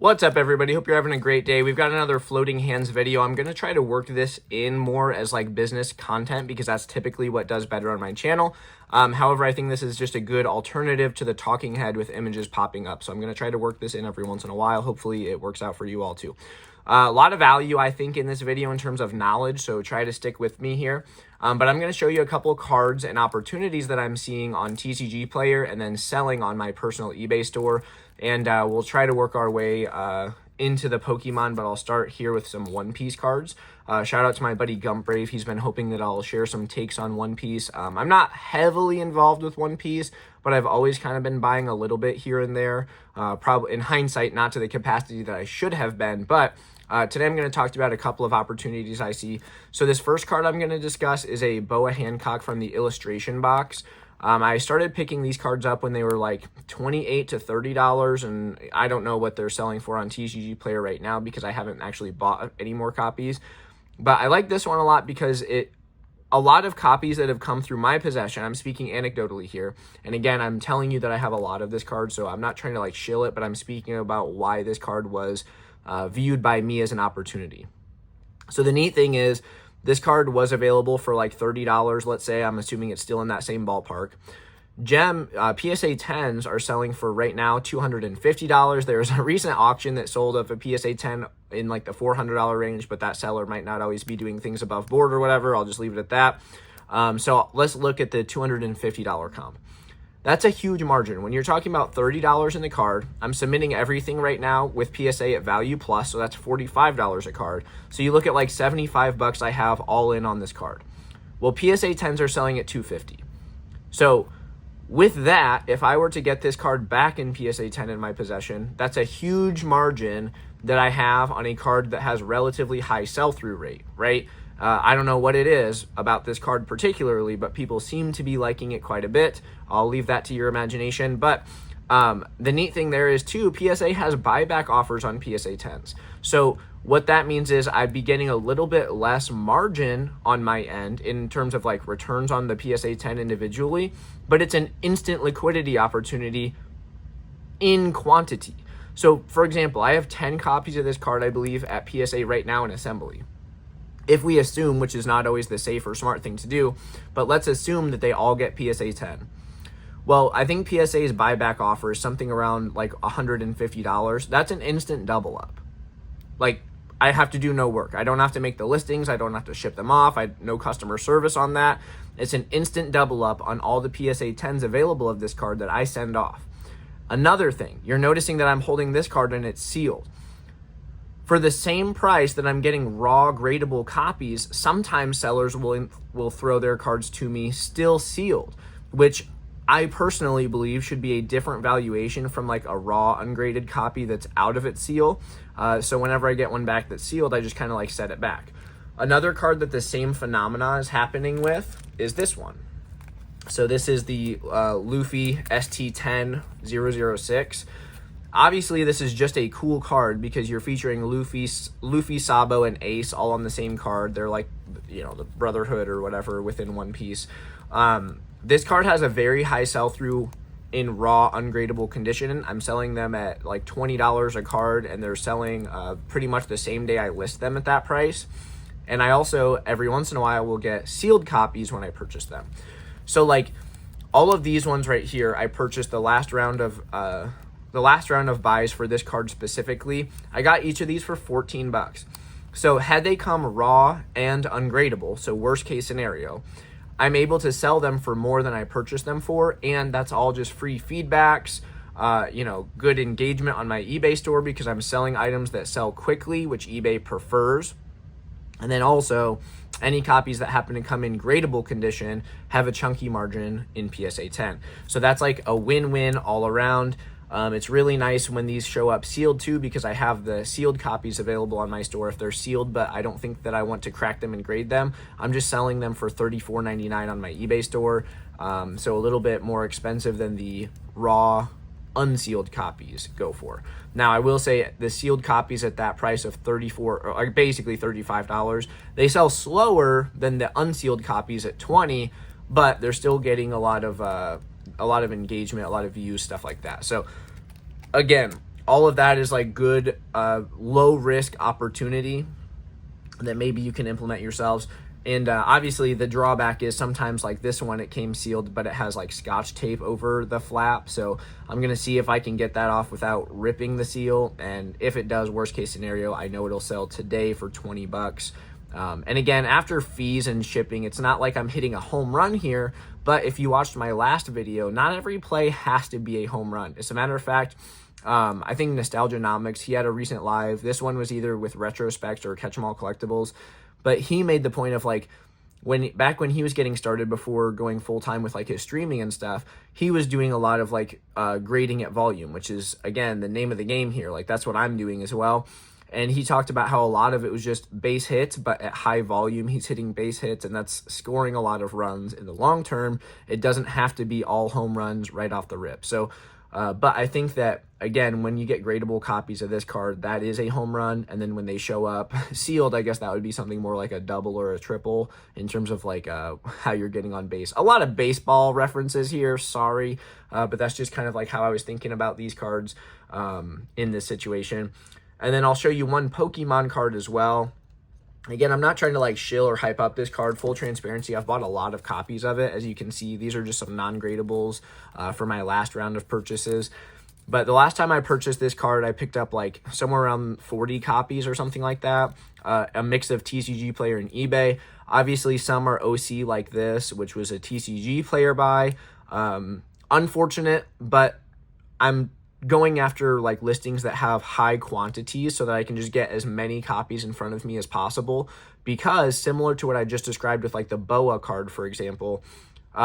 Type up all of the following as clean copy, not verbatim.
What's up, everybody? Hope you're having a great day. We've got another floating hands video. I'm going to try to work this in more as like business content because that's typically what does better on my channel. However, I think this is just a good alternative to the talking head with images popping up. So I'm going to try to work this in every once in a while. Hopefully it works out for you all too. A lot of value, I think, in this video in terms of knowledge, so try to stick with me here. But I'm going to show you a couple cards and opportunities that I'm seeing on TCG Player and then selling on my personal eBay store. And we'll try to work our way into the Pokemon, but I'll start here with some One Piece cards. Shout out to my buddy Gumpbrave. He's been hoping that I'll share some takes on One Piece. I'm not heavily involved with One Piece, but I've always kind of been buying a little bit here and there. Probably in hindsight, not to the capacity that I should have been, but today I'm going to talk about a couple of opportunities I see. So this first card I'm going to discuss is a Boa Hancock from the illustration box. I started picking these cards up when they were like $28 to $30, and I don't know what they're selling for on TCG Player right now because I haven't actually bought any more copies. But I like this one a lot because a lot of copies that have come through my possession, I'm speaking anecdotally here, and again, I'm telling you that I have a lot of this card, so I'm not trying to like shill it, but I'm speaking about why this card was viewed by me as an opportunity. So the neat thing is, this card was available for like $30, let's say. I'm assuming it's still in that same ballpark. PSA 10s are selling for right now $250. There's a recent auction that sold of a PSA 10 in like the $400 range, but that seller might not always be doing things above board or whatever. I'll just leave it at that. So let's look at the $250 comp. That's a huge margin. When you're talking about $30 in the card, I'm submitting everything right now with PSA at value plus, so that's $45 a card. So you look at like 75 bucks I have all in on this card. Well, PSA 10s are selling at $250. So with that, if I were to get this card back in PSA 10 in my possession, that's a huge margin that I have on a card that has relatively high sell-through rate, right? I don't know what it is about this card particularly, but people seem to be liking it quite a bit. I'll leave that to your imagination. But the neat thing there is, too, PSA has buyback offers on PSA 10s. So what that means is I'd be getting a little bit less margin on my end in terms of like returns on the PSA 10 individually, but it's an instant liquidity opportunity in quantity. So, for example, I have 10 copies of this card, I believe, at PSA right now in assembly. If we assume, which is not always the safe or smart thing to do, but let's assume that they all get PSA 10. Well, I think PSA's buyback offer is something around like $150. That's an instant double up. Like, I have to do no work. I don't have to make the listings. I don't have to ship them off. No customer service on that. It's an instant double up on all the PSA 10s available of this card that I send off. Another thing, you're noticing that I'm holding this card and it's sealed. For the same price that I'm getting raw gradable copies, sometimes sellers will throw their cards to me still sealed, which I personally believe should be a different valuation from like a raw ungraded copy that's out of its seal. So whenever I get one back that's sealed, I just kind of like set it back. Another card that the same phenomena is happening with is this one. So this is the Luffy ST10-006. Obviously, this is just a cool card because you're featuring Luffy, Sabo, and Ace all on the same card. They're like, you know, the Brotherhood or whatever within One Piece. This card has a very high sell-through in raw, ungradable condition. I'm selling them at like $20 a card, and they're selling pretty much the same day I list them at that price. And I also, every once in a while, will get sealed copies when I purchase them. So, like, all of these ones right here, I purchased the last round of buys for this card specifically. I got each of these for 14 bucks. So had they come raw and ungradable, so worst case scenario, I'm able to sell them for more than I purchased them for, and that's all just free feedbacks, good engagement on my eBay store because I'm selling items that sell quickly, which eBay prefers. And then also, any copies that happen to come in gradable condition have a chunky margin in PSA 10. So that's like a win-win all around. It's really nice when these show up sealed too because I have the sealed copies available on my store if they're sealed, but I don't think that I want to crack them and grade them. I'm just selling them for $34.99 on my eBay store, so a little bit more expensive than the raw unsealed copies go for. Now, I will say the sealed copies at that price of $34 or basically $35, they sell slower than the unsealed copies at $20, but they're still getting a lot of engagement, a lot of views, stuff like that. So again, all of that is like good low risk opportunity that maybe you can implement yourselves. And obviously the drawback is sometimes like this one, it came sealed, but it has like Scotch tape over the flap. So I'm going to see if I can get that off without ripping the seal. And if it does, worst case scenario, I know it'll sell today for 20 bucks. And again, after fees and shipping, it's not like I'm hitting a home run here, but if you watched my last video, not every play has to be a home run. As a matter of fact, I think Nostalgianomics, he had a recent live. This one was either with Retrospect or Catch 'em All Collectibles. But he made the point of like, back when he was getting started before going full time with like his streaming and stuff, he was doing a lot of like grading at volume, which is again the name of the game here. Like that's what I'm doing as well. And he talked about how a lot of it was just base hits, but at high volume, he's hitting base hits, and that's scoring a lot of runs in the long term. It doesn't have to be all home runs right off the rip. So, but I think that, again, when you get gradable copies of this card, that is a home run. And then when they show up sealed, I guess that would be something more like a double or a triple in terms of like how you're getting on base. A lot of baseball references here, sorry. But that's just kind of like how I was thinking about these cards in this situation. And then I'll show you one Pokemon card as well. Again, I'm not trying to like shill or hype up this card. Full transparency, I've bought a lot of copies of it. As you can see, these are just some non-gradables for my last round of purchases. But the last time I purchased this card, I picked up like somewhere around 40 copies or something like that. A mix of TCG Player and eBay. Obviously, some are OC like this, which was a TCG Player buy. Unfortunate, but I'm going after like listings that have high quantities so that I can just get as many copies in front of me as possible, because similar to what I just described with like the Boa card, for example,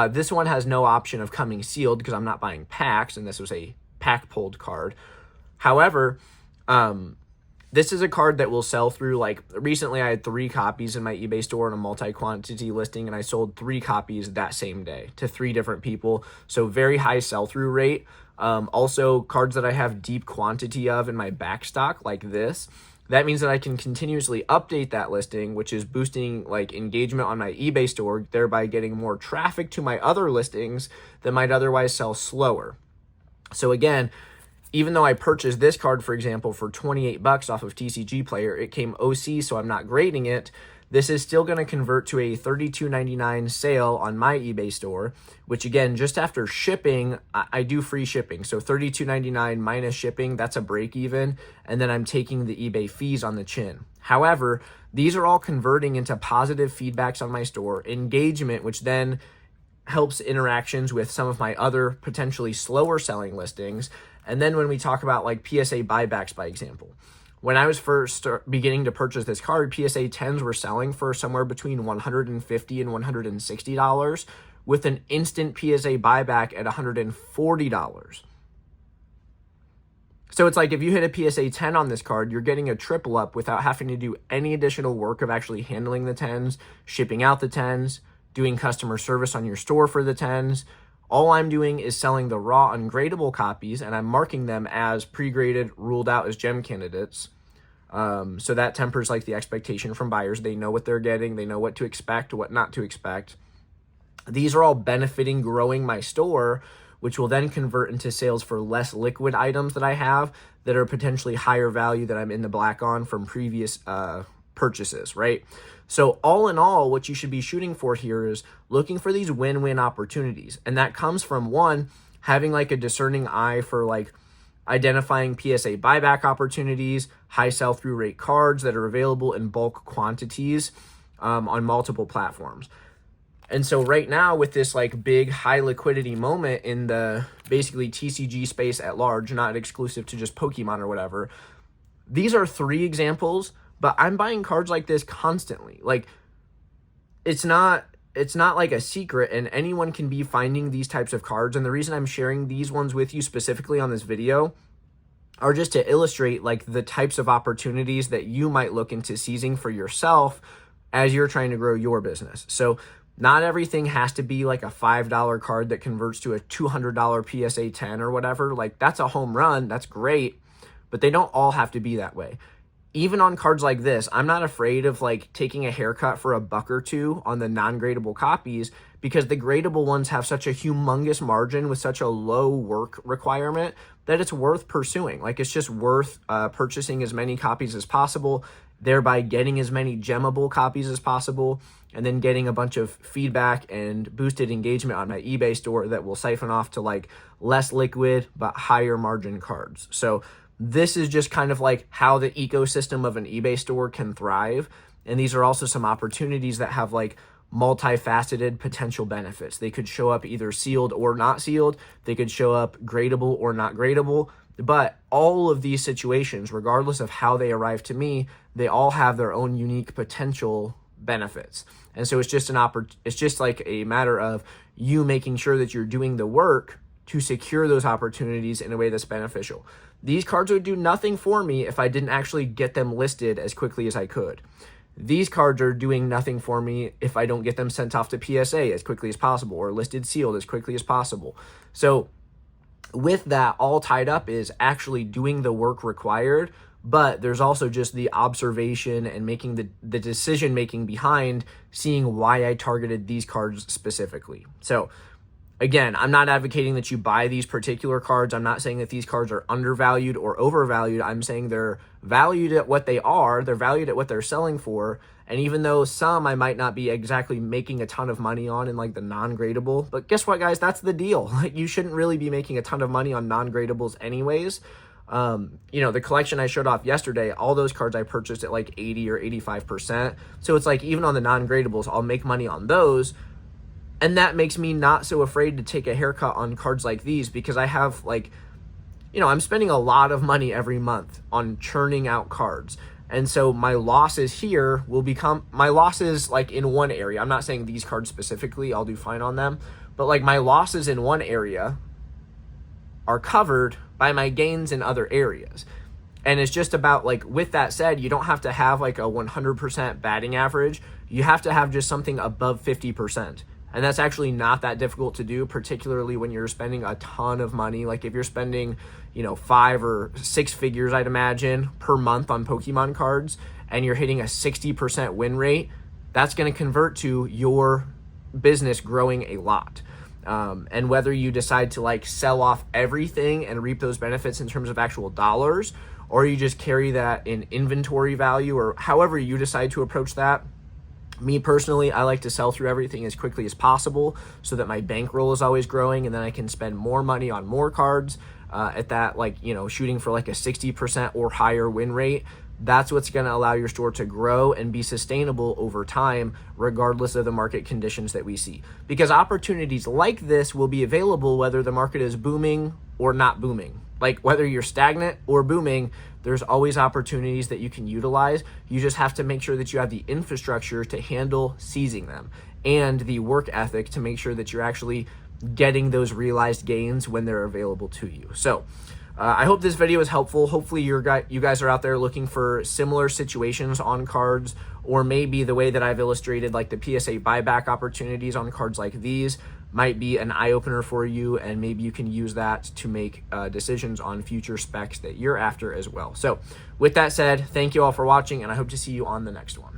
this one has no option of coming sealed because I'm not buying packs, and this was a pack pulled card. However, this is a card that will sell through. Like recently I had 3 copies in my eBay store in a multi-quantity listing, and I sold 3 copies that same day to 3 different people. So very high sell-through rate. Also cards that I have deep quantity of in my back stock like this. That means that I can continuously update that listing, which is boosting like engagement on my eBay store, thereby getting more traffic to my other listings that might otherwise sell slower. So again, even though I purchased this card, for example, for 28 bucks off of TCG Player, it came OC, so I'm not grading it. This is still going to convert to a $32.99 sale on my eBay store, which again, just after shipping, I do free shipping. So $32.99 minus shipping, that's a break even. And then I'm taking the eBay fees on the chin. However, these are all converting into positive feedbacks on my store, engagement, which then helps interactions with some of my other potentially slower selling listings. And then when we talk about like PSA buybacks, by example, when I was first beginning to purchase this card, PSA 10s were selling for somewhere between $150 and $160 with an instant PSA buyback at $140. So it's like if you hit a PSA 10 on this card, you're getting a triple up without having to do any additional work of actually handling the 10s, shipping out the 10s, doing customer service on your store for the 10s. All I'm doing is selling the raw ungradable copies, and I'm marking them as pre-graded, ruled out as gem candidates. So that tempers like the expectation from buyers. They know what they're getting. They know what to expect, what not to expect. These are all benefiting growing my store, which will then convert into sales for less liquid items that I have that are potentially higher value that I'm in the black on from previous purchases, right? So all in all, what you should be shooting for here is looking for these win-win opportunities. And that comes from, one, having like a discerning eye for like identifying PSA buyback opportunities, high sell-through rate cards that are available in bulk quantities on multiple platforms. And so right now with this like big high liquidity moment in the basically TCG space at large, not exclusive to just Pokemon or whatever, these are 3 examples, but I'm buying cards like this constantly. Like it's not like a secret, and anyone can be finding these types of cards. And the reason I'm sharing these ones with you specifically on this video are just to illustrate like the types of opportunities that you might look into seizing for yourself as you're trying to grow your business. So not everything has to be like a $5 card that converts to a $200 PSA 10 or whatever. Like that's a home run. That's great, but they don't all have to be that way. even on cards like this, I'm not afraid of like taking a haircut for $1 or $2 on the non-gradable copies, because the gradable ones have such a humongous margin with such a low work requirement that it's worth pursuing. Like, it's just worth purchasing as many copies as possible, thereby getting as many gemmable copies as possible, and then getting a bunch of feedback and boosted engagement on my eBay store that will siphon off to like less liquid but higher margin cards. So this is just kind of like how the ecosystem of an eBay store can thrive. And these are also some opportunities that have like multifaceted potential benefits. They could show up either sealed or not sealed. They could show up gradable or not gradable. But all of these situations, regardless of how they arrive to me, they all have their own unique potential benefits. And so it's just it's just like a matter of you making sure that you're doing the work to secure those opportunities in a way that's beneficial. These cards would do nothing for me if I didn't actually get them listed as quickly as I could. These cards are doing nothing for me if I don't get them sent off to PSA as quickly as possible or listed sealed as quickly as possible. So with that all tied up is actually doing the work required, but there's also just the observation and making the decision making behind seeing why I targeted these cards specifically. So again, I'm not advocating that you buy these particular cards. I'm not saying that these cards are undervalued or overvalued. I'm saying they're valued at what they are. They're valued at what they're selling for. And even though some I might not be exactly making a ton of money on in like the non-gradable, but guess what, guys? That's the deal. Like, you shouldn't really be making a ton of money on non-gradables anyways. You know, the collection I showed off yesterday, all those cards I purchased at like 80 or 85%. So it's like, even on the non-gradables, I'll make money on those. And that makes me not so afraid to take a haircut on cards like these, because I have like, you know, I'm spending a lot of money every month on churning out cards. And so my losses here will become my losses like in one area. I'm not saying these cards specifically, I'll do fine on them, but like my losses in one area are covered by my gains in other areas. And it's just about like, with that said, you don't have to have like a 100% batting average. You have to have just something above 50%. And that's actually not that difficult to do, particularly when you're spending a ton of money. Like if you're spending, you know, 5 or 6 figures, I'd imagine, per month on Pokemon cards, and you're hitting a 60% win rate, that's going to convert to your business growing a lot. And whether you decide to like sell off everything and reap those benefits in terms of actual dollars, or you just carry that in inventory value, or however you decide to approach that. Me personally, I like to sell through everything as quickly as possible so that my bankroll is always growing, and then I can spend more money on more cards at that, like, you know, shooting for like a 60% or higher win rate. That's what's going to allow your store to grow and be sustainable over time, regardless of the market conditions that we see. Because opportunities like this will be available whether the market is booming or not booming. Like whether you're stagnant or booming, there's always opportunities that you can utilize. You just have to make sure that you have the infrastructure to handle seizing them, and the work ethic to make sure that you're actually getting those realized gains when they're available to you. So I hope this video is helpful. Hopefully you guys are out there looking for similar situations on cards, or maybe the way that I've illustrated, like the PSA buyback opportunities on cards like these, might be an eye-opener for you, and maybe you can use that to make decisions on future specs that you're after as well. So with that said, thank you all for watching, and I hope to see you on the next one.